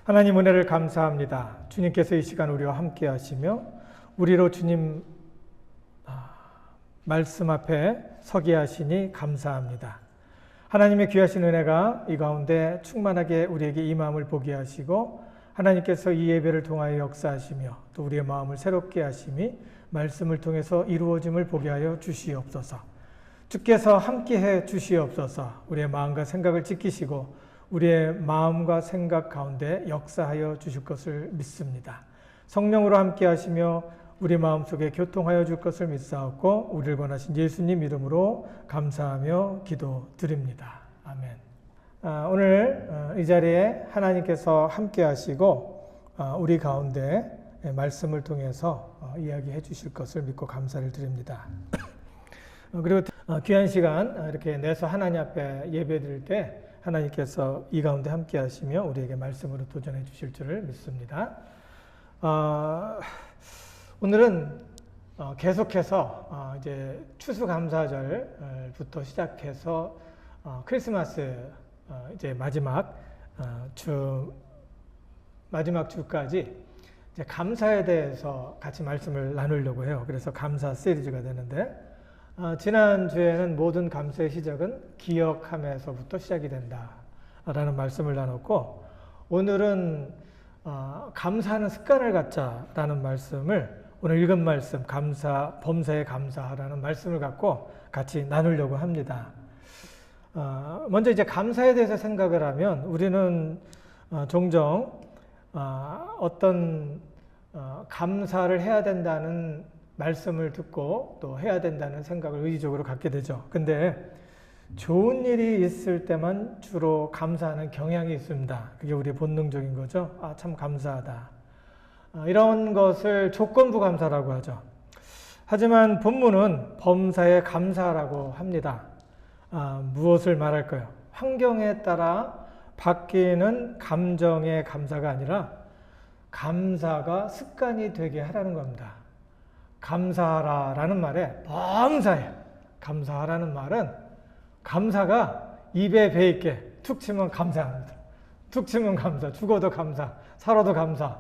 하나님 은혜를 감사합니다. 주님께서 이 시간 우리와 함께 하시며 우리로 주님 말씀 앞에 서게 하시니 감사합니다. 하나님의 귀하신 은혜가 이 가운데 충만하게 우리에게 이 마음을 보게 하시고 하나님께서 이 예배를 통하여 역사하시며 또 우리의 마음을 새롭게 하심이 말씀을 통해서 이루어짐을 보게 하여 주시옵소서. 주께서 함께해 주시옵소서. 우리의 마음과 생각을 지키시고 우리의 마음과 생각 가운데 역사하여 주실 것을 믿습니다. 성령으로 함께 하시며 우리 마음속에 교통하여 줄 것을 믿사옵고 우리를 권하신 예수님 이름으로 감사하며 기도드립니다. 아멘. 오늘 이 자리에 하나님께서 함께 하시고 우리 가운데 말씀을 통해서 이야기해 주실 것을 믿고 감사를 드립니다. 그리고 귀한 시간 이렇게 내서 하나님 앞에 예배 드릴 때 하나님께서 이 가운데 함께 하시며 우리에게 말씀으로 도전해 주실 줄을 믿습니다. 오늘은 계속해서 이제 추수감사절부터 시작해서 크리스마스 이제 마지막 주까지 이제 감사에 대해서 같이 말씀을 나누려고 해요. 그래서 감사 시리즈가 되는데 지난주에는 모든 감사의 시작은 기억함에서부터 시작이 된다라는 말씀을 나눴고 오늘은 감사하는 습관을 갖자라는 말씀을 오늘 읽은 말씀 범사에 감사하라는 말씀을 갖고 같이 나누려고 합니다. 먼저 이제 감사에 대해서 생각을 하면 우리는 종종 어떤 감사를 해야 된다는 말씀을 듣고 또 해야 된다는 생각을 의지적으로 갖게 되죠. 근데 좋은 일이 있을 때만 주로 감사하는 경향이 있습니다. 그게 우리의 본능적인 거죠. 참 감사하다. 이런 것을 조건부 감사라고 하죠. 하지만 본문은 범사에 감사라고 합니다. 무엇을 말할까요? 환경에 따라 바뀌는 감정의 감사가 아니라 감사가 습관이 되게 하라는 겁니다. 감사하라라는 말에 범사에 감사하라는 말은 감사가 입에 배있게 툭 치면 감사합니다. 툭 치면 감사, 죽어도 감사, 살아도 감사,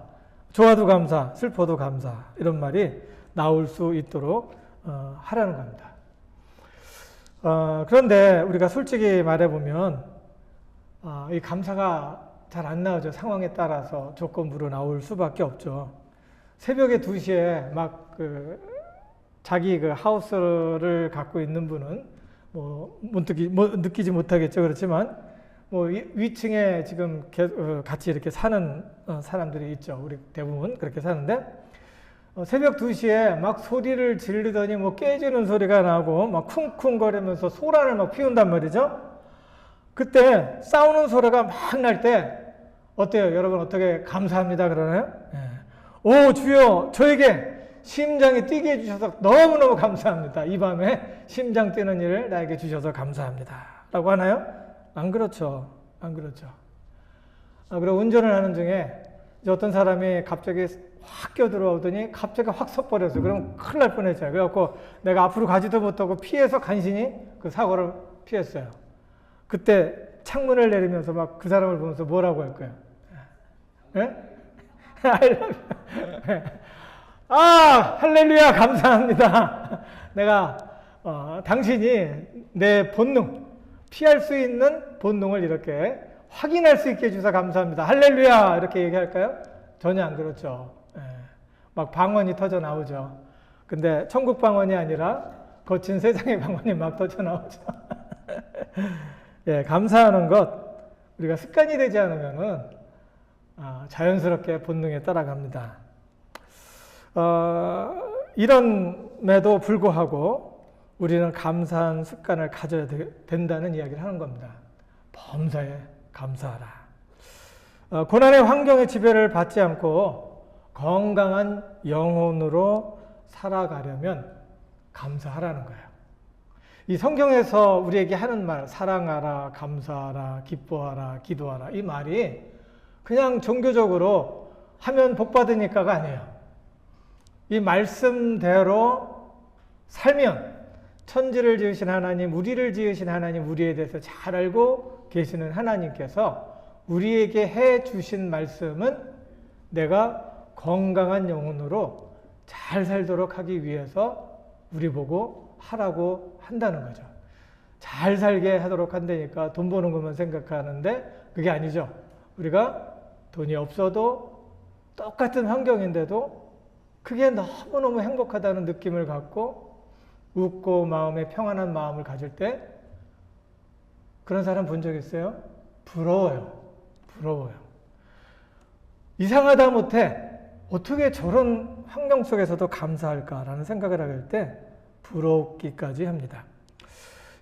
좋아도 감사, 슬퍼도 감사 이런 말이 나올 수 있도록 하라는 겁니다. 그런데 우리가 솔직히 말해보면 이 감사가 잘 안 나오죠. 상황에 따라서 조건부로 나올 수밖에 없죠. 새벽에 2시에 막 자기 하우스를 갖고 있는 분은 느끼지 못하겠죠. 그렇지만 위층에 지금 같이 이렇게 사는 사람들이 있죠. 우리 대부분 그렇게 사는데 새벽 2시에 막 소리를 지르더니 깨지는 소리가 나고 막 쿵쿵거리면서 소란을 막 피운단 말이죠. 그때 싸우는 소리가 막 날 때 어때요? 여러분 어떻게 감사합니다 그러나요? 오 주여 저에게 심장이 뛰게 해주셔서 너무너무 감사합니다. 이 밤에 심장 뛰는 일을 나에게 주셔서 감사합니다. 라고 하나요? 안 그렇죠. 안 그렇죠. 그리고 운전을 하는 중에 어떤 사람이 갑자기 확 껴들어오더니 갑자기 확 섰버렸어요. 그럼 큰일 날 뻔했어요. 그래갖고 내가 앞으로 가지도 못하고 피해서 간신히 그 사고를 피했어요. 그때 창문을 내리면서 막 그 사람을 보면서 뭐라고 할까요? 할렐루야 감사합니다. 내가 당신이 내 본능 피할 수 있는 본능을 이렇게 확인할 수 있게 해주셔서 감사합니다. 할렐루야 이렇게 얘기할까요? 전혀 안 그렇죠. 막 방언이 터져 나오죠. 근데 천국 방언이 아니라 거친 세상의 방언이 막 터져 나오죠. 감사하는 것 우리가 습관이 되지 않으면은 자연스럽게 본능에 따라갑니다. 이런에도 불구하고 우리는 감사한 습관을 가져야 된다는 이야기를 하는 겁니다. 범사에 감사하라. 고난의 환경의 지배를 받지 않고 건강한 영혼으로 살아가려면 감사하라는 거예요. 이 성경에서 우리에게 하는 말, 사랑하라, 감사하라, 기뻐하라, 기도하라 이 말이 그냥 종교적으로 하면 복 받으니까가 아니에요. 이 말씀대로 살면 천지를 지으신 하나님, 우리를 지으신 하나님, 우리에 대해서 잘 알고 계시는 하나님께서 우리에게 해 주신 말씀은 내가 건강한 영혼으로 잘 살도록 하기 위해서 우리 보고 하라고 한다는 거죠. 잘 살게 하도록 한다니까 돈 버는 것만 생각하는데 그게 아니죠. 우리가 돈이 없어도 똑같은 환경인데도 그게 너무너무 행복하다는 느낌을 갖고 웃고 마음에 평안한 마음을 가질 때 그런 사람 본 적 있어요? 부러워요. 부러워요. 이상하다 못해 어떻게 저런 환경 속에서도 감사할까라는 생각을 할 때 부럽기까지 합니다.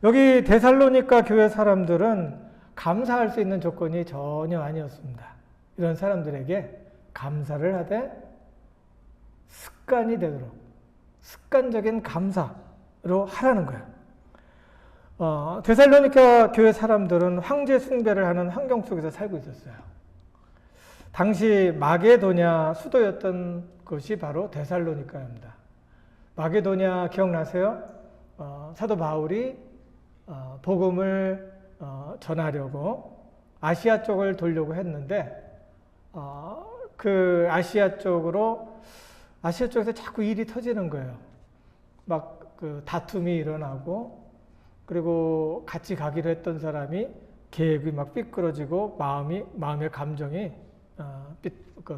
여기 데살로니가 교회 사람들은 감사할 수 있는 조건이 전혀 아니었습니다. 이런 사람들에게 감사를 하되 습관이 되도록 습관적인 감사로 하라는 거예요. 데살로니가 교회 사람들은 황제 숭배를 하는 환경 속에서 살고 있었어요. 당시 마게도냐 수도였던 것이 바로 데살로니가입니다. 마게도냐 기억나세요? 사도 바울이 복음을 전하려고 아시아 쪽을 돌려고 했는데 그 아시아 쪽에서 자꾸 일이 터지는 거예요. 막 그 다툼이 일어나고 그리고 같이 가기로 했던 사람이 계획이 막 삐뚤어지고 마음의 감정이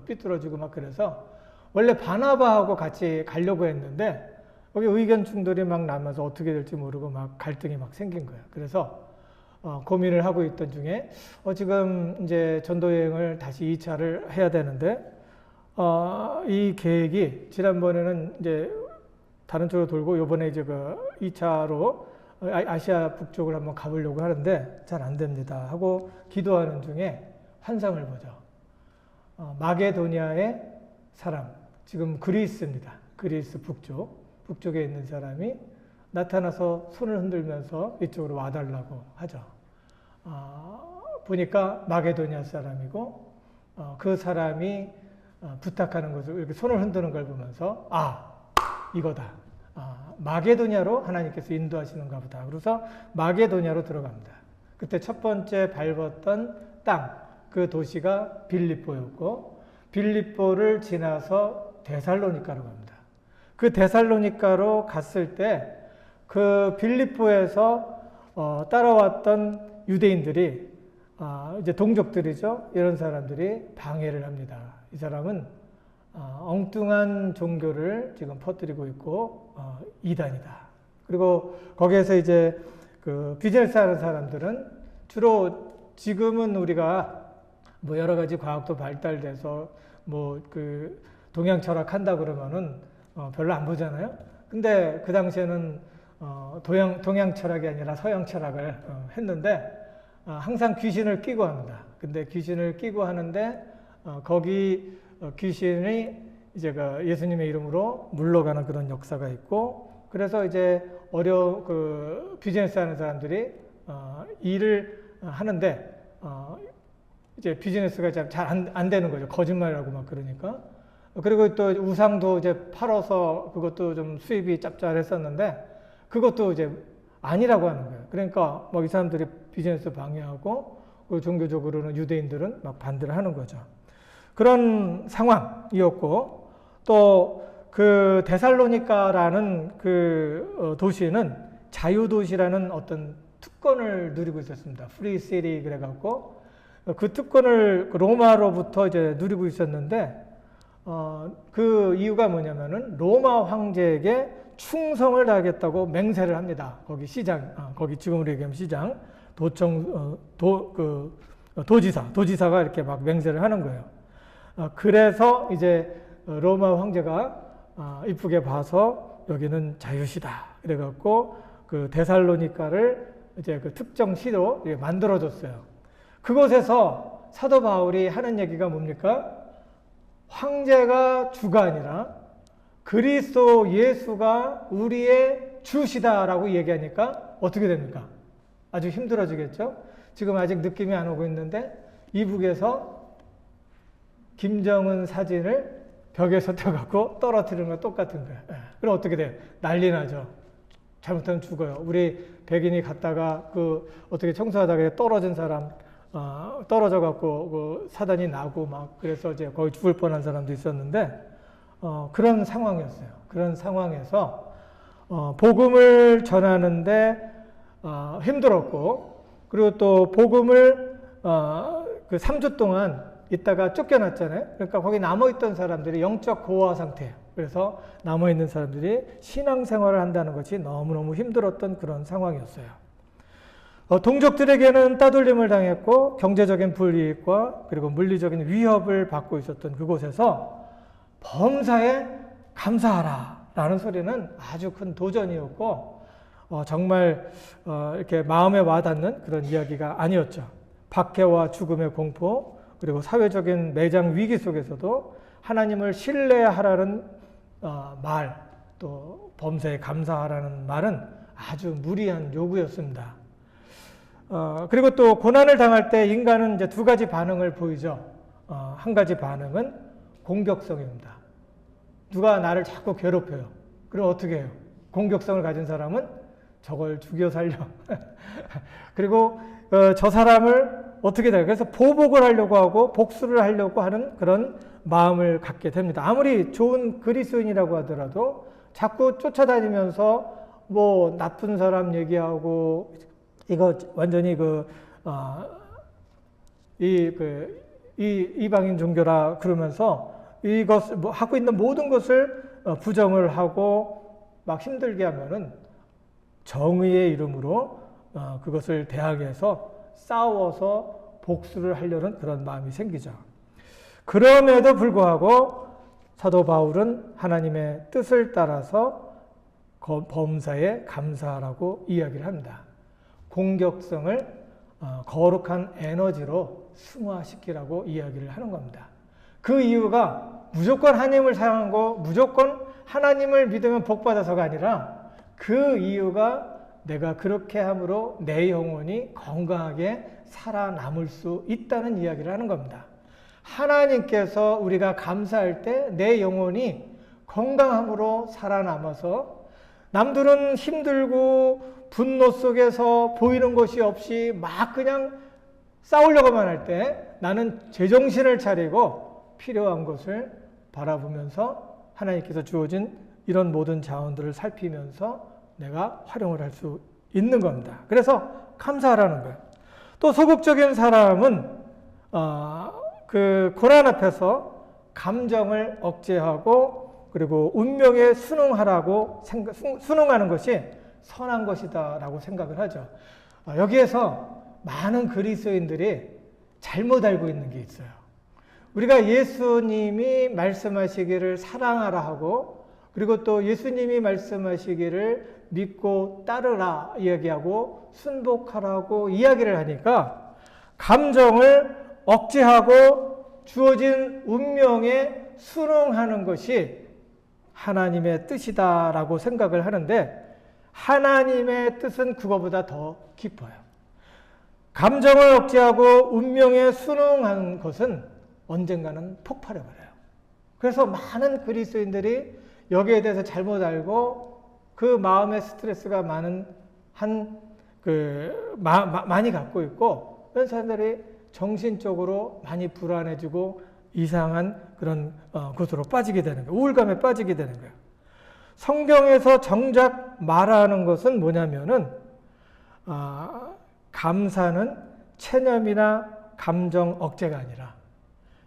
삐뚤어지고 막 그래서 원래 바나바하고 같이 가려고 했는데 여기 의견 충돌이 막 나면서 어떻게 될지 모르고 막 갈등이 막 생긴 거예요. 그래서 고민을 하고 있던 중에 지금 이제 전도 여행을 다시 2차를 해야 되는데 이 계획이 지난번에는 이제 다른 쪽으로 돌고 요번에 이제 그 2차로 아시아 북쪽을 한번 가보려고 하는데 잘 안 됩니다 하고 기도하는 중에 환상을 보죠. 마게도니아의 사람, 지금 그리스입니다. 그리스 북쪽에 있는 사람이 나타나서 손을 흔들면서 이쪽으로 와달라고 하죠. 보니까 마게도니아 사람이고 그 사람이 부탁하는 것을 이렇게 손을 흔드는 걸 보면서 이거다. 마게도니아로 하나님께서 인도하시는가 보다. 그래서 마게도니아로 들어갑니다. 그때 첫 번째 밟았던 땅, 그 도시가 빌립보였고 빌립보를 지나서 데살로니가로 갑니다. 그 데살로니가로 갔을 때 그 빌립보에서 따라왔던 유대인들이 이제 동족들이죠. 이런 사람들이 방해를 합니다. 이 사람은 엉뚱한 종교를 지금 퍼뜨리고 있고 이단이다. 그리고 거기에서 이제 그 비즈니스 하는 사람들은 주로 지금은 우리가 뭐 여러 가지 과학도 발달돼서 뭐 그 동양 철학 한다 그러면은 별로 안 보잖아요. 근데 그 당시에는 동양 철학이 아니라 서양 철학을 했는데 항상 귀신을 끼고 합니다. 근데 귀신을 끼고 하는데 거기 귀신이 이제 그 예수님의 이름으로 물러가는 그런 역사가 있고 그래서 이제 비즈니스 하는 사람들이 일을 하는데 이제 비즈니스가 잘 안 되는 거죠. 거짓말이라고 막 그러니까. 그리고 또 우상도 이제 팔아서 그것도 좀 수입이 짭짤했었는데 그것도 이제 아니라고 하는 거예요. 그러니까 뭐 이 사람들이 비즈니스 방해하고 그 종교적으로는 유대인들은 막 반대를 하는 거죠. 그런 상황이었고 또 그 데살로니가라는 그 도시는 자유도시라는 어떤 특권을 누리고 있었습니다. 프리 시티 그래갖고 그 특권을 로마로부터 이제 누리고 있었는데 그 이유가 뭐냐면은 로마 황제에게 충성을 다하겠다고 맹세를 합니다. 거기 거기 지금으로 얘기하면 시장, 도지사가 이렇게 막 맹세를 하는 거예요. 그래서 이제 로마 황제가 이쁘게 봐서 여기는 자유시다. 그래갖고 그 데살로니가를 이제 그 특정 시로 만들어줬어요. 그곳에서 사도 바울이 하는 얘기가 뭡니까? 황제가 주가 아니라 그리스도 예수가 우리의 주시다라고 얘기하니까 어떻게 됩니까? 아주 힘들어지겠죠? 지금 아직 느낌이 안 오고 있는데 이북에서 김정은 사진을 벽에 서텨갖고 떨어뜨리는 거 똑같은 거예요. 그럼 어떻게 돼요? 난리 나죠. 잘못하면 죽어요. 우리 백인이 갔다가 어떻게 청소하다가 떨어진 사람 떨어져 갖고 그 사단이 나고 막 그래서 이제 거의 죽을 뻔한 사람도 있었는데 그런 상황이었어요. 그런 상황에서 복음을 전하는데 힘들었고 그리고 또 복음을 그 3주 동안 있다가 쫓겨났잖아요. 그러니까 거기 남아있던 사람들이 영적 고아 상태예요. 그래서 남아있는 사람들이 신앙생활을 한다는 것이 너무너무 힘들었던 그런 상황이었어요. 동족들에게는 따돌림을 당했고 경제적인 불이익과 그리고 물리적인 위협을 받고 있었던 그곳에서 범사에 감사하라 라는 소리는 아주 큰 도전이었고 정말 이렇게 마음에 와닿는 그런 이야기가 아니었죠. 박해와 죽음의 공포 그리고 사회적인 매장 위기 속에서도 하나님을 신뢰하라는 말, 또 범사에 감사하라는 말은 아주 무리한 요구였습니다. 그리고 또 고난을 당할 때 인간은 이제 두 가지 반응을 보이죠. 한 가지 반응은 공격성입니다. 누가 나를 자꾸 괴롭혀요. 그럼 어떻게 해요? 공격성을 가진 사람은 저걸 죽여 살려. 그리고 저 사람을 어떻게 돼요? 그래서 보복을 하려고 하고 복수를 하려고 하는 그런 마음을 갖게 됩니다. 아무리 좋은 그리스도인이라고 하더라도 자꾸 쫓아다니면서 뭐 나쁜 사람 얘기하고 이거 완전히 이방인 종교라 그러면서 이것 뭐 하고 있는 모든 것을 부정을 하고 막 힘들게 하면은 정의의 이름으로 그것을 대항해서 싸워서 복수를 하려는 그런 마음이 생기죠. 그럼에도 불구하고 사도 바울은 하나님의 뜻을 따라서 범사에 감사하라고 이야기를 합니다. 공격성을 거룩한 에너지로 승화시키라고 이야기를 하는 겁니다. 그 이유가 무조건 하나님을 사랑하고 무조건 하나님을 믿으면 복받아서가 아니라 그 이유가 내가 그렇게 함으로 내 영혼이 건강하게 살아남을 수 있다는 이야기를 하는 겁니다. 하나님께서 우리가 감사할 때 내 영혼이 건강함으로 살아남아서 남들은 힘들고 분노 속에서 보이는 것이 없이 막 그냥 싸우려고만 할 때 나는 제정신을 차리고 필요한 것을 바라보면서 하나님께서 주어진 이런 모든 자원들을 살피면서 내가 활용을 할 수 있는 겁니다. 그래서 감사하라는 거예요. 또 소극적인 사람은 그 고난 앞에서 감정을 억제하고 그리고 운명에 순응하라고 순응하는 것이 선한 것이다라고 생각을 하죠. 여기에서 많은 그리스도인들이 잘못 알고 있는 게 있어요. 우리가 예수님이 말씀하시기를 사랑하라 하고 그리고 또 예수님이 말씀하시기를 믿고 따르라 이야기하고 순복하라고 이야기를 하니까 감정을 억제하고 주어진 운명에 순응하는 것이 하나님의 뜻이다라고 생각을 하는데 하나님의 뜻은 그거보다 더 깊어요. 감정을 억제하고 운명에 순응한 것은 언젠가는 폭발해버려요. 그래서 많은 그리스도인들이 여기에 대해서 잘못 알고 그 마음의 스트레스가 많이 갖고 있고 그런 사람들이 정신적으로 많이 불안해지고 이상한 그런 곳으로 빠지게 되는 거예요. 우울감에 빠지게 되는 거예요. 성경에서 정작 말하는 것은 뭐냐면은 감사는 체념이나 감정 억제가 아니라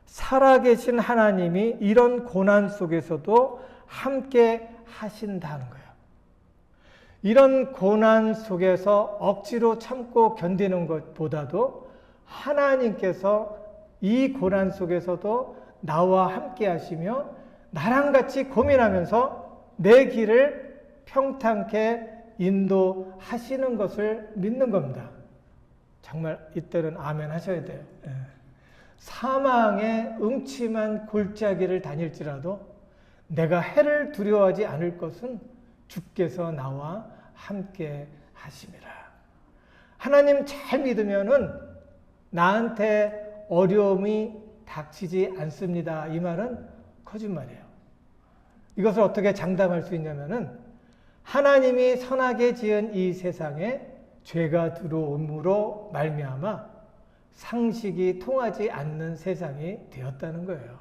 살아계신 하나님이 이런 고난 속에서도 함께 하신다는 거예요. 이런 고난 속에서 억지로 참고 견디는 것보다도 하나님께서 이 고난 속에서도 나와 함께 하시며 나랑 같이 고민하면서 내 길을 평탄케 인도하시는 것을 믿는 겁니다. 정말 이때는 아멘 하셔야 돼요. 사망의 음침한 골짜기를 다닐지라도 내가 해를 두려워하지 않을 것은 주께서 나와 함께 하심이라. 하나님 잘 믿으면은 나한테 어려움이 닥치지 않습니다. 이 말은 거짓말이에요. 이것을 어떻게 장담할 수 있냐면은 하나님이 선하게 지은 이 세상에 죄가 들어옴으로 말미암아 상식이 통하지 않는 세상이 되었다는 거예요.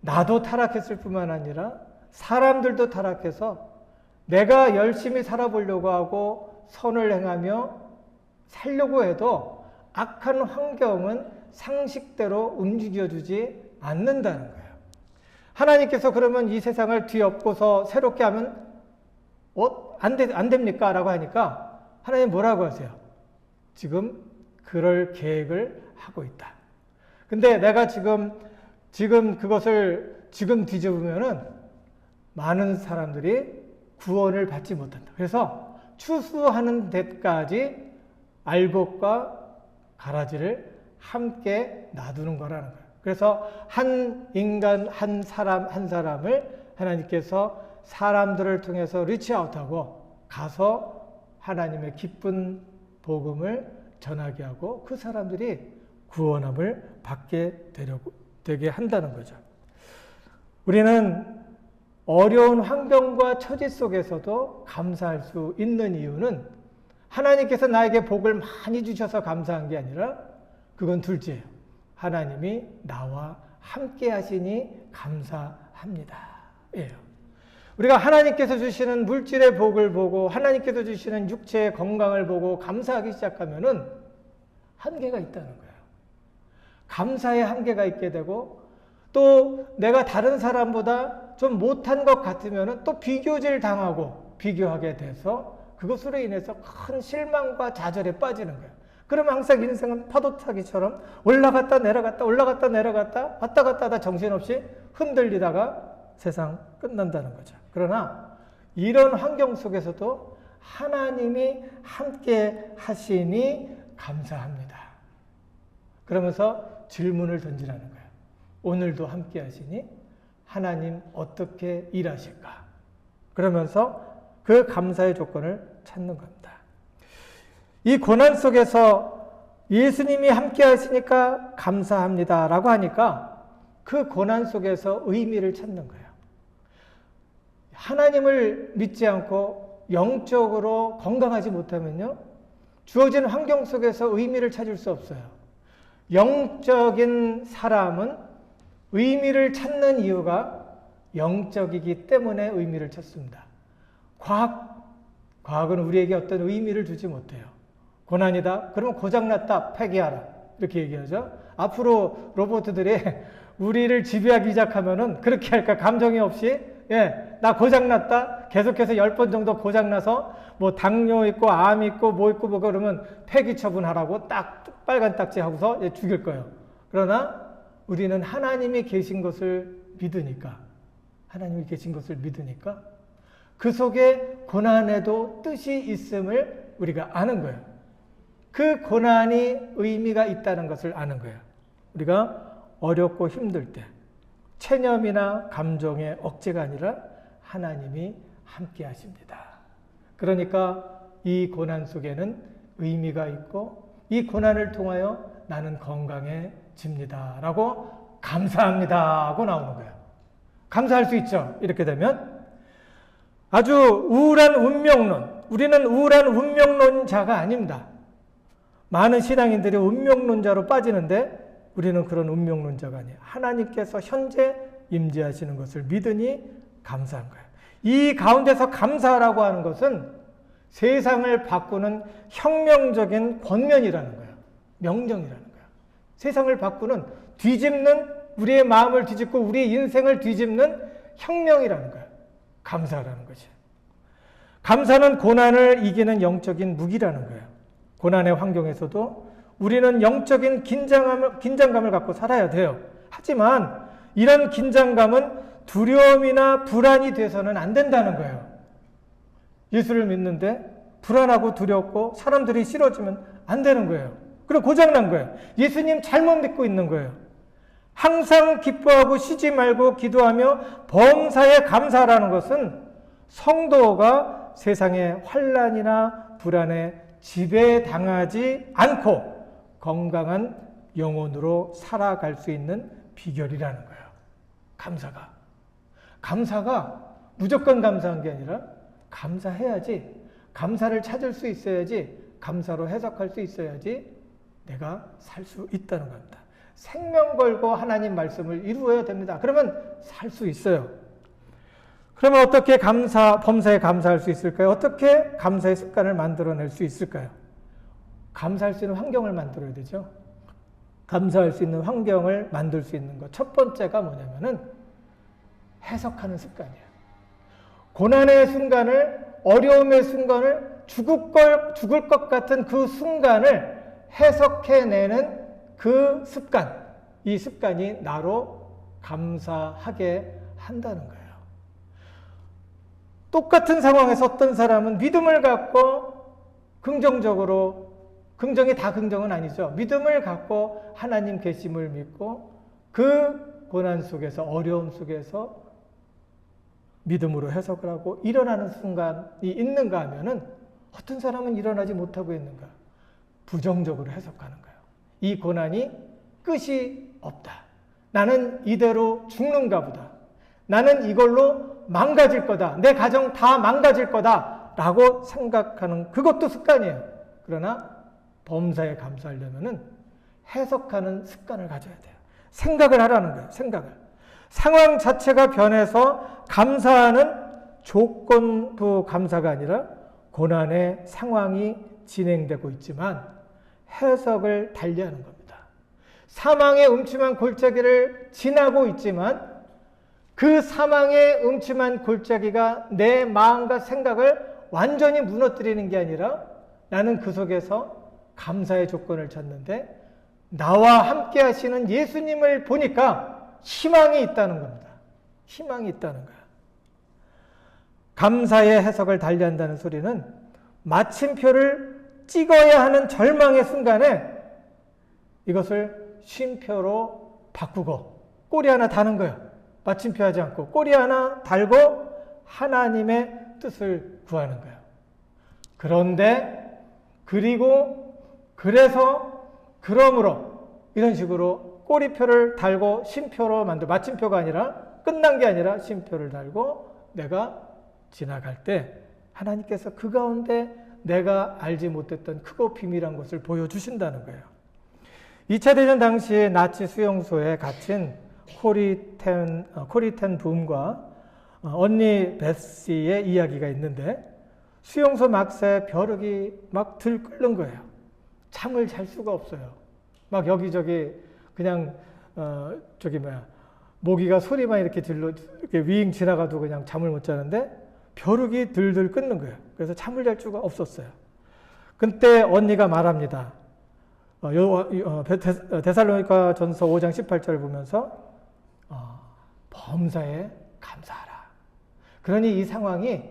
나도 타락했을 뿐만 아니라 사람들도 타락해서 내가 열심히 살아보려고 하고 선을 행하며 살려고 해도 악한 환경은 상식대로 움직여주지 않는다는 거예요. 하나님께서 그러면 이 세상을 뒤엎고서 새롭게 하면 안 됩니까? 라고 하니까 하나님 뭐라고 하세요? 지금 그럴 계획을 하고 있다. 근데 내가 지금 그것을 지금 뒤집으면은 많은 사람들이 구원을 받지 못한다. 그래서 추수하는 데까지 알곡과 가라지를 함께 놔두는 거라는 거예요. 그래서 한 인간, 한 사람을 하나님께서 사람들을 통해서 리치아웃하고 가서 하나님의 기쁜 복음을 전하게 하고 그 사람들이 구원함을 받게 되게 한다는 거죠. 우리는 어려운 환경과 처지 속에서도 감사할 수 있는 이유는 하나님께서 나에게 복을 많이 주셔서 감사한 게 아니라 그건 둘째예요. 하나님이 나와 함께 하시니 감사합니다. 예요. 우리가 하나님께서 주시는 물질의 복을 보고 하나님께서 주시는 육체의 건강을 보고 감사하기 시작하면은 한계가 있다는 거예요. 감사의 한계가 있게 되고 또 내가 다른 사람보다 좀 못한 것 같으면은 또 비교질 당하고 비교하게 돼서 그것으로 인해서 큰 실망과 좌절에 빠지는 거예요. 그러면 항상 인생은 파도타기처럼 올라갔다 내려갔다 올라갔다 내려갔다 왔다 갔다 하다 정신없이 흔들리다가 세상 끝난다는 거죠. 그러나 이런 환경 속에서도 하나님이 함께 하시니 감사합니다. 그러면서 질문을 던지라는 거예요. 오늘도 함께 하시니 하나님 어떻게 일하실까? 그러면서 그 감사의 조건을 찾는 겁니다. 이 고난 속에서 예수님이 함께 하시니까 감사합니다 라고 하니까 그 고난 속에서 의미를 찾는 거예요. 하나님을 믿지 않고 영적으로 건강하지 못하면요, 주어진 환경 속에서 의미를 찾을 수 없어요. 영적인 사람은 의미를 찾는 이유가 영적이기 때문에 의미를 찾습니다. 과학은 우리에게 어떤 의미를 주지 못해요. 고난이다? 그러면 고장났다. 폐기하라. 이렇게 얘기하죠. 앞으로 로봇들이 우리를 지배하기 시작하면은 그렇게 할까? 감정이 없이, 나 고장났다. 계속해서 10번 정도 고장나서 뭐 당뇨 있고 암 있고 뭐 있고 뭐 그러면 폐기 처분하라고 딱 빨간 딱지 하고서 죽일 거예요. 그러나 우리는 하나님이 계신 것을 믿으니까, 그 속에 고난에도 뜻이 있음을 우리가 아는 거예요. 그 고난이 의미가 있다는 것을 아는 거예요. 우리가 어렵고 힘들 때 체념이나 감정의 억제가 아니라 하나님이 함께 하십니다. 그러니까 이 고난 속에는 의미가 있고 이 고난을 통하여 나는 건강해집니다 라고 감사합니다 하고 나오는 거예요. 감사할 수 있죠. 이렇게 되면 아주 우울한 운명론, 우리는 우울한 운명론자가 아닙니다. 많은 신앙인들이 운명론자로 빠지는데 우리는 그런 운명론자가 아니에요. 하나님께서 현재 임재하시는 것을 믿으니 감사한 거예요. 이 가운데서 감사라고 하는 것은 세상을 바꾸는 혁명적인 권면이라는 거예요. 명령이라는 거예요. 세상을 바꾸는, 뒤집는, 우리의 마음을 뒤집고 우리의 인생을 뒤집는 혁명이라는 거예요. 감사라는 것이. 감사는 고난을 이기는 영적인 무기라는 거예요. 고난의 환경에서도 우리는 영적인 긴장감을 갖고 살아야 돼요. 하지만 이런 긴장감은 두려움이나 불안이 돼서는 안 된다는 거예요. 예수를 믿는데 불안하고 두렵고 사람들이 싫어지면 안 되는 거예요. 그리고 고장난 거예요. 예수님 잘못 믿고 있는 거예요. 항상 기뻐하고 쉬지 말고 기도하며 범사에 감사하라는 것은 성도가 세상의 환난이나 불안에 지배당하지 않고 건강한 영혼으로 살아갈 수 있는 비결이라는 거예요. 감사가 무조건 감사한 게 아니라 감사해야지, 감사를 찾을 수 있어야지, 감사로 해석할 수 있어야지 내가 살 수 있다는 겁니다. 생명 걸고 하나님 말씀을 이루어야 됩니다. 그러면 살 수 있어요. 그러면 어떻게 범사에 감사할 수 있을까요? 어떻게 감사의 습관을 만들어낼 수 있을까요? 감사할 수 있는 환경을 만들어야 되죠. 감사할 수 있는 환경을 만들 수 있는 것. 첫 번째가 뭐냐면은 해석하는 습관이에요. 고난의 순간을, 어려움의 순간을, 죽을 것 같은 그 순간을 해석해내는 그 습관. 이 습관이 나로 감사하게 한다는 거예요. 똑같은 상황에서 어떤 사람은 믿음을 갖고 긍정적으로, 긍정이 다 긍정은 아니죠. 믿음을 갖고 하나님 계심을 믿고 그 고난 속에서, 어려움 속에서 믿음으로 해석을 하고 일어나는 순간이 있는가 하면은 어떤 사람은 일어나지 못하고 있는가? 부정적으로 해석하는 거예요. 이 고난이 끝이 없다. 나는 이대로 죽는가 보다. 나는 이걸로 망가질 거다. 내 가정 다 망가질 거다. 라고 생각하는 그것도 습관이에요. 그러나 범사에 감사하려면은 해석하는 습관을 가져야 돼요. 생각을 하라는 거예요. 생각을. 상황 자체가 변해서 감사하는 조건부 감사가 아니라 고난의 상황이 진행되고 있지만 해석을 달리하는 겁니다. 사망의 음침한 골짜기를 지나고 있지만 그 사망의 음침한 골짜기가 내 마음과 생각을 완전히 무너뜨리는 게 아니라 나는 그 속에서 감사의 조건을 찾는데 나와 함께 하시는 예수님을 보니까 희망이 있다는 겁니다. 희망이 있다는 거야. 감사의 해석을 달리한다는 소리는 마침표를 찍어야 하는 절망의 순간에 이것을 쉼표로 바꾸고 꼬리 하나 다는 거예요. 마침표 하지 않고 꼬리 하나 달고 하나님의 뜻을 구하는 거예요. 그런데 그러므로 이런 식으로 꼬리표를 달고 쉼표로 마침표가 아니라 끝난 게 아니라 쉼표를 달고 내가 지나갈 때 하나님께서 그 가운데 내가 알지 못했던 크고 비밀한 것을 보여주신다는 거예요. 2차 대전 당시에 나치 수용소에 갇힌 코리 텐 붐과 언니 베시의 이야기가 있는데 수용소 막사에 벼룩이 막 들끓는 거예요. 잠을 잘 수가 없어요. 막 여기저기 그냥 모기가 소리만 이렇게 이렇게 윙 지나가도 그냥 잠을 못 자는데 벼룩이 들들 끓는 거예요. 그래서 잠을 잘 수가 없었어요. 그때 언니가 말합니다. 데살로니가 전서 5장 18절을 보면서 범사에 감사하라. 그러니 이 상황이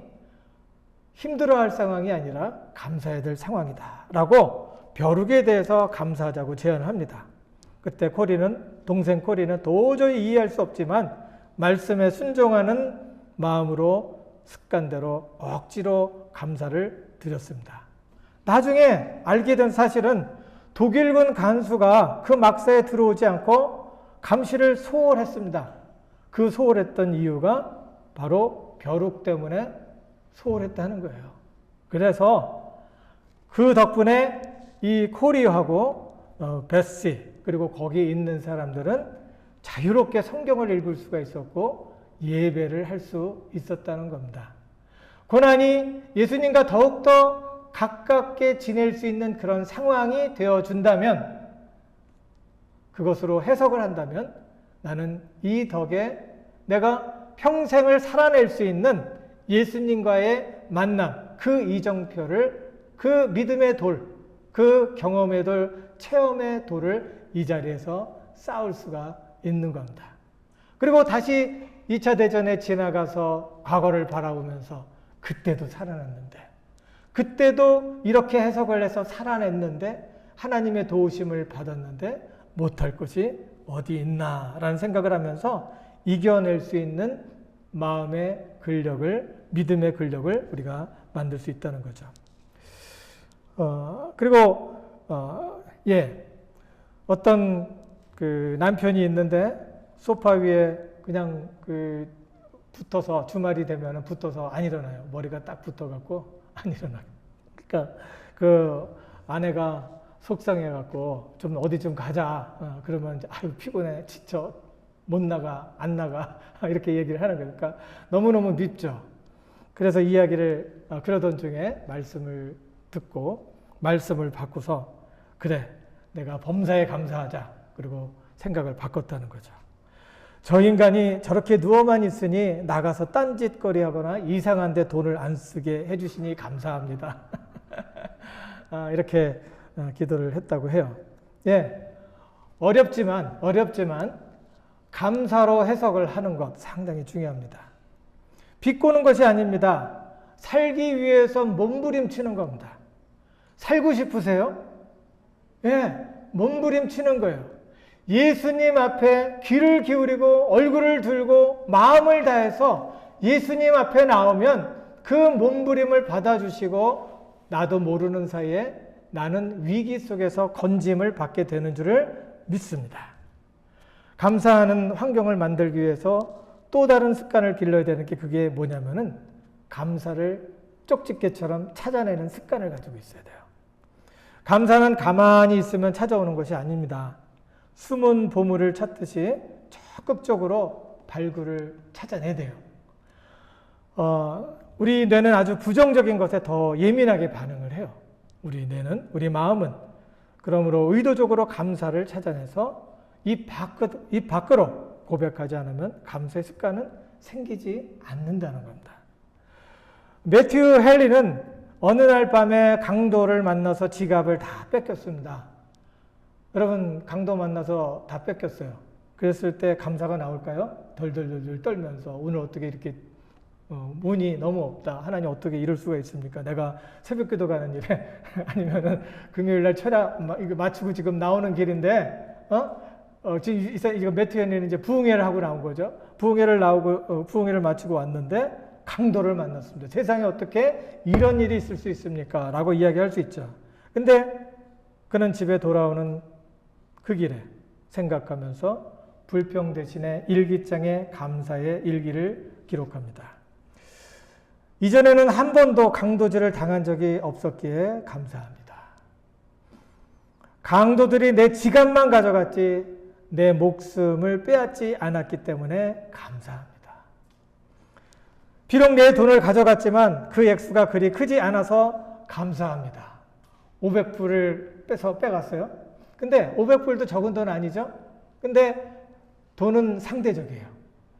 힘들어할 상황이 아니라 감사해야 될 상황이다. 라고 벼룩에 대해서 감사하자고 제안을 합니다. 그때 동생 코리는 도저히 이해할 수 없지만 말씀에 순종하는 마음으로 습관대로 억지로 감사를 드렸습니다. 나중에 알게 된 사실은 독일군 간수가 그 막사에 들어오지 않고 감시를 소홀했습니다. 그 소홀했던 이유가 바로 벼룩 때문에 소홀했다는 거예요. 그래서 그 덕분에 이 코리하고 베시 그리고 거기 있는 사람들은 자유롭게 성경을 읽을 수가 있었고 예배를 할 수 있었다는 겁니다. 고난이 예수님과 더욱더 가깝게 지낼 수 있는 그런 상황이 되어준다면, 그것으로 해석을 한다면 나는 이 덕에 내가 평생을 살아낼 수 있는 예수님과의 만남, 그 이정표를, 그 믿음의 돌, 그 경험의 돌, 체험의 돌을 이 자리에서 쌓을 수가 있는 겁니다. 그리고 다시 2차 대전에 지나가서 과거를 바라보면서 그때도 살아났는데, 그때도 이렇게 해석을 해서 살아냈는데, 하나님의 도우심을 받았는데 못할 것이 어디 있나라는 생각을 하면서 이겨낼 수 있는 마음의 근력을, 믿음의 근력을 우리가 만들 수 있다는 거죠. 그리고 어떤 그 남편이 있는데 소파 위에 그냥 붙어서 주말이 되면 붙어서 안 일어나요. 머리가 딱 붙어갖고 안 일어나요. 그러니까 그 아내가 속상해갖고 좀 어디 좀 가자. 그러면 이제 아유 피곤해, 지쳐, 못 나가, 안 나가 이렇게 얘기를 하는 거예요. 그러니까 너무너무 밉죠. 그래서 이야기를 그러던 중에 말씀을 듣고 말씀을 바꾸서 그래 내가 범사에 감사하자. 그리고 생각을 바꿨다는 거죠. 저 인간이 저렇게 누워만 있으니 나가서 딴짓거리하거나 이상한 데 돈을 안 쓰게 해주시니 감사합니다. 이렇게 기도를 했다고 해요. 예, 어렵지만 감사로 해석을 하는 것 상당히 중요합니다. 비꼬는 것이 아닙니다. 살기 위해서 몸부림치는 겁니다. 살고 싶으세요? 예, 몸부림치는 거예요. 예수님 앞에 귀를 기울이고 얼굴을 들고 마음을 다해서 예수님 앞에 나오면 그 몸부림을 받아주시고 나도 모르는 사이에 나는 위기 속에서 건짐을 받게 되는 줄을 믿습니다. 감사하는 환경을 만들기 위해서 또 다른 습관을 길러야 되는 게 그게 뭐냐면은 감사를 쪽집게처럼 찾아내는 습관을 가지고 있어야 돼요. 감사는 가만히 있으면 찾아오는 것이 아닙니다. 숨은 보물을 찾듯이 적극적으로 발굴을 찾아내야 돼요. 우리 뇌는 아주 부정적인 것에 더 예민하게 반응을 해요. 우리 뇌는, 우리 마음은. 그러므로 의도적으로 감사를 찾아내서 입 밖으로 고백하지 않으면 감사의 습관은 생기지 않는다는 겁니다. 매튜 헨리는 어느 날 밤에 강도를 만나서 지갑을 다 뺏겼습니다. 여러분 강도 만나서 다 뺏겼어요. 그랬을 때 감사가 나올까요? 덜덜덜 떨면서 오늘 어떻게 이렇게 운이 너무 없다. 하나님 어떻게 이럴 수가 있습니까? 내가 새벽기도 가는 일에 아니면은 금요일날 철야 이거 마치고 지금 나오는 길인데 지금 매튜 헨리는 이제 부흥회를 하고 나온 거죠. 부흥회를 마치고 왔는데 강도를 만났습니다. 세상에 어떻게 이런 일이 있을 수 있습니까? 라고 이야기할 수 있죠. 근데 그는 집에 돌아오는 그 길에 생각하면서 불평 대신에 일기장에 감사의 일기를 기록합니다. 이전에는 한 번도 강도질을 당한 적이 없었기에 감사합니다. 강도들이 내 지갑만 가져갔지 내 목숨을 빼앗지 않았기 때문에 감사합니다. 비록 내 돈을 가져갔지만 그 액수가 그리 크지 않아서 감사합니다. 500불을 빼갔어요. 근데 500불도 적은 돈 아니죠? 근데 돈은 상대적이에요.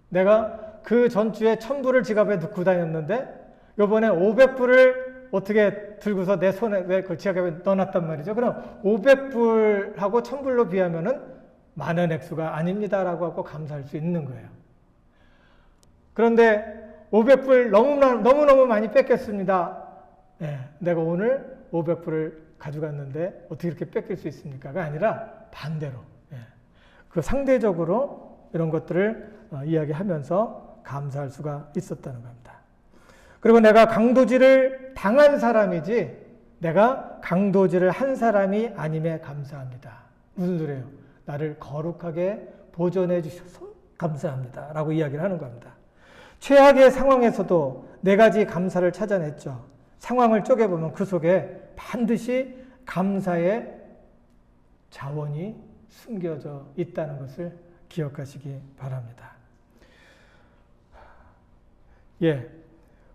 내가 그 전주에 1000불을 지갑에 넣고 다녔는데 요번에 500불을 어떻게 들고서 내 손에 왜 그 지갑에 넣어놨단 말이죠. 그럼 500불하고 1000불로 비하면은 많은 액수가 아닙니다라고 하고 감사할 수 있는 거예요. 그런데 500불 너무너무 많이 뺏겼습니다. 네, 내가 오늘 500불을 가져갔는데 어떻게 이렇게 뺏길 수 있습니까가 아니라 반대로 그 상대적으로 이런 것들을 이야기하면서 감사할 수가 있었다는 겁니다. 그리고 내가 강도질을 당한 사람이지 내가 강도질을 한 사람이 아님에 감사합니다. 무슨 소리예요? 나를 거룩하게 보존해 주셔서 감사합니다. 라고 이야기를 하는 겁니다. 최악의 상황에서도 4가지 감사를 찾아냈죠. 상황을 쪼개보면 그 속에 반드시 감사의 자원이 숨겨져 있다는 것을 기억하시기 바랍니다. 예,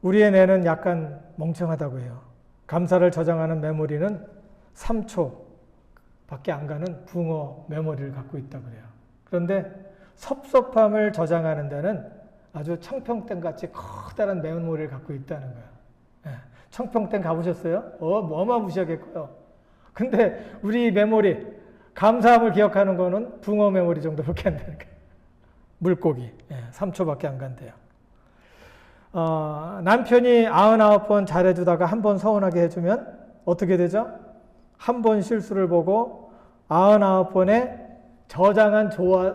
우리의 뇌는 약간 멍청하다고 해요. 감사를 저장하는 메모리는 3초밖에 안 가는 붕어 메모리를 갖고 있다고 그래요. 그런데 섭섭함을 저장하는 데는 아주 청평댐같이 커다란 메모리를 갖고 있다는 거예요. 예, 청평댐 가보셨어요? 어마무시하게 커요. 근데 우리 메모리, 감사함을 기억하는 거는 붕어 메모리 정도밖에 안 되는 거예요. 물고기, 3초밖에 안 간대요. 남편이 99번 잘해주다가 한 번 서운하게 해주면 어떻게 되죠? 한 번 실수를 보고 99번에 저장한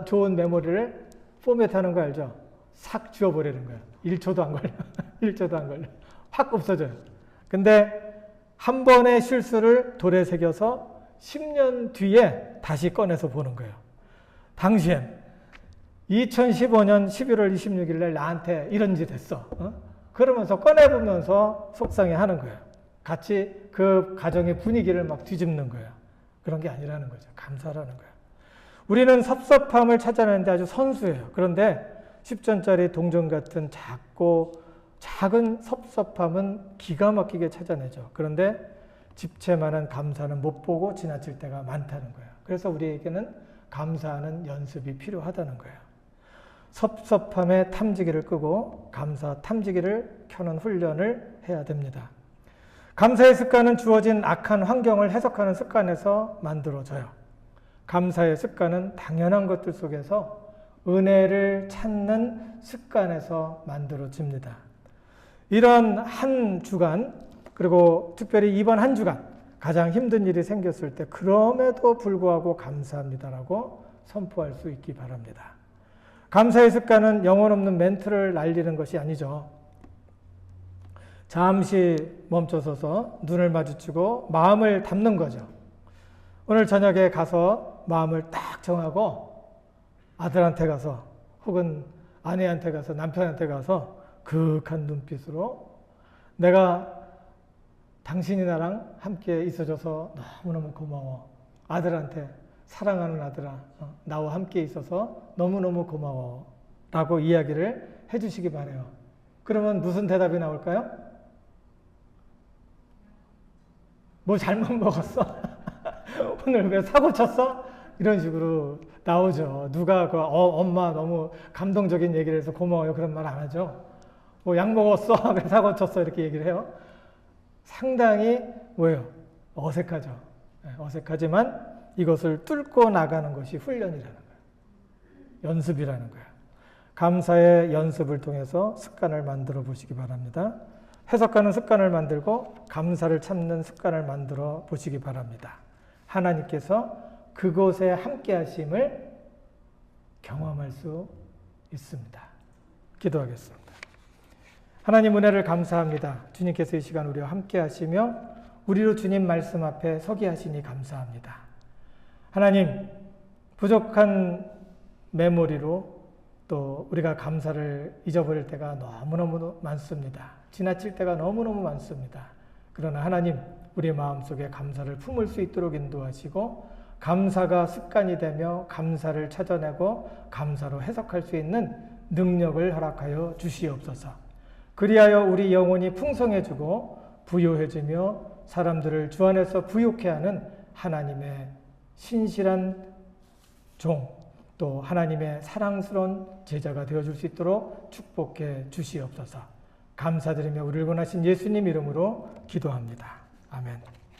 좋은 메모리를 포맷하는 거 알죠? 싹 지워버리는 거예요. 1초도 안 걸려. 1초도 안 걸려. 확 없어져요. 근데 한 번의 실수를 돌에 새겨서 10년 뒤에 다시 꺼내서 보는 거예요. 당시엔 2015년 11월 26일 날 나한테 이런 짓 했어. 그러면서 꺼내보면서 속상해 하는 거예요. 같이 그 가정의 분위기를 막 뒤집는 거예요. 그런 게 아니라는 거죠. 감사라는 거예요. 우리는 섭섭함을 찾아내는데 아주 선수예요. 그런데 10전짜리 동전 같은 작은 섭섭함은 기가 막히게 찾아내죠. 그런데 집채만한 감사는 못 보고 지나칠 때가 많다는 거예요. 그래서 우리에게는 감사하는 연습이 필요하다는 거예요. 섭섭함의 탐지기를 끄고 감사 탐지기를 켜는 훈련을 해야 됩니다. 감사의 습관은 주어진 악한 환경을 해석하는 습관에서 만들어져요. 감사의 습관은 당연한 것들 속에서 은혜를 찾는 습관에서 만들어집니다. 이런 한 주간, 그리고 특별히 이번 한 주간 가장 힘든 일이 생겼을 때 그럼에도 불구하고 감사합니다라고 선포할 수 있기 바랍니다. 감사의 습관은 영혼 없는 멘트를 날리는 것이 아니죠. 잠시 멈춰서서 눈을 마주치고 마음을 담는 거죠. 오늘 저녁에 가서 마음을 딱 정하고 아들한테 가서 혹은 아내한테 가서 남편한테 가서 그윽한 눈빛으로 내가 당신이 나랑 함께 있어줘서 너무너무 고마워. 아들한테 사랑하는 아들아, 나와 함께 있어서 너무너무 고마워 라고 이야기를 해주시기 바라요. 그러면 무슨 대답이 나올까요? 뭐 잘못 먹었어? 오늘 왜 사고 쳤어? 이런 식으로 나오죠. 누가 엄마 너무 감동적인 얘기를 해서 고마워요 그런 말 안 하죠. 뭐 약 먹었어? 왜 사고 쳤어? 이렇게 얘기를 해요. 상당히 뭐예요? 어색하죠. 어색하지만 이것을 뚫고 나가는 것이 훈련이라는 거예요. 연습이라는 거예요. 감사의 연습을 통해서 습관을 만들어 보시기 바랍니다. 해석하는 습관을 만들고 감사를 찾는 습관을 만들어 보시기 바랍니다. 하나님께서 그곳에 함께 하심을 경험할 수 있습니다. 기도하겠습니다. 하나님 은혜를 감사합니다. 주님께서 이 시간 우리와 함께 하시며 우리로 주님 말씀 앞에 서게 하시니 감사합니다. 하나님, 부족한 메모리로 또 우리가 감사를 잊어버릴 때가 너무너무 많습니다. 지나칠 때가 너무너무 많습니다. 그러나 하나님, 우리 마음속에 감사를 품을 수 있도록 인도하시고 감사가 습관이 되며 감사를 찾아내고 감사로 해석할 수 있는 능력을 허락하여 주시옵소서. 그리하여 우리 영혼이 풍성해지고 부요해지며 사람들을 주 안에서 부욕해 하는 하나님의 신실한 종, 또 하나님의 사랑스러운 제자가 되어줄 수 있도록 축복해 주시옵소서. 감사드리며 우리를 원하신 예수님 이름으로 기도합니다. 아멘.